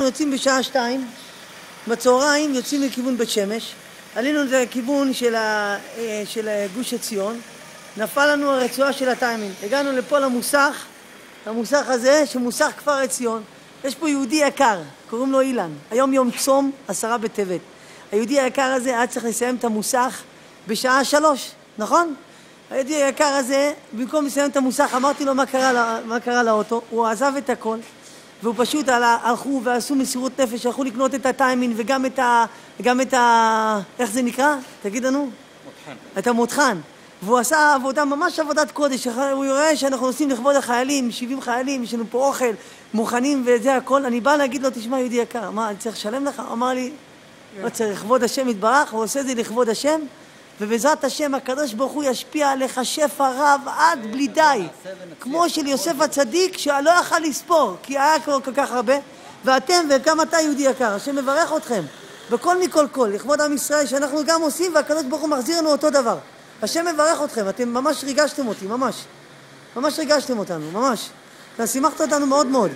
אנחנו יוצאים בשעה 2, בצהריים יוצאים לכיוון בית שמש, עלינו לכיוון של גוש עציון, נפל לנו הרצועה של הטיימינג, הגענו לפה למוסך הזה, שמוסך כפר עציון. יש פה יהודי יקר, קוראים לו אילן, היום יום צום 10 בטבת. היהודי היקר הזה היה צריך לסיים את המוסך בשעה 3, נכון? היהודי היקר הזה, במקום לסיים את המוסך, אמרתי לו מה קרה לאוטו, הוא עזב את הכל, והוא פשוט הלכו ועשו מסירות נפש, הלכו לקנות את הטיימינג וגם את ה... איך זה נקרא? תגיד לנו? מותחן. את המותחן. והוא עשה עבודה, ממש עבודת קודש. הוא יראה שאנחנו עושים לכבוד החיילים, 70 חיילים, יש לנו פה אוכל, מוכנים וזה הכל. אני בא להגיד לו, תשמע יהודי יקר, מה, אני צריך לשלם לך? הוא אמר לי, לא צריך, לכבוד השם יתברך, הוא עושה את זה לכבוד השם, ובעזרת השם הקדוש ברוך הוא ישפיע עליך שפע רב עד בלי די. כמו של יוסף הצדיק שלא יכל לספור, כי היה כל כך הרבה. ואתם וגם אתה יהודי יקר, השם מברך אתכם. בכל מכל כל, לכבוד עם ישראל שאנחנו גם עושים, והקדוש ברוך הוא מחזיר לנו אותו דבר. השם מברך אתכם, אתם ממש ריגשתם אותי, ממש ריגשתם אותנו, ממש. אתה שימחת אותנו מאוד מאוד.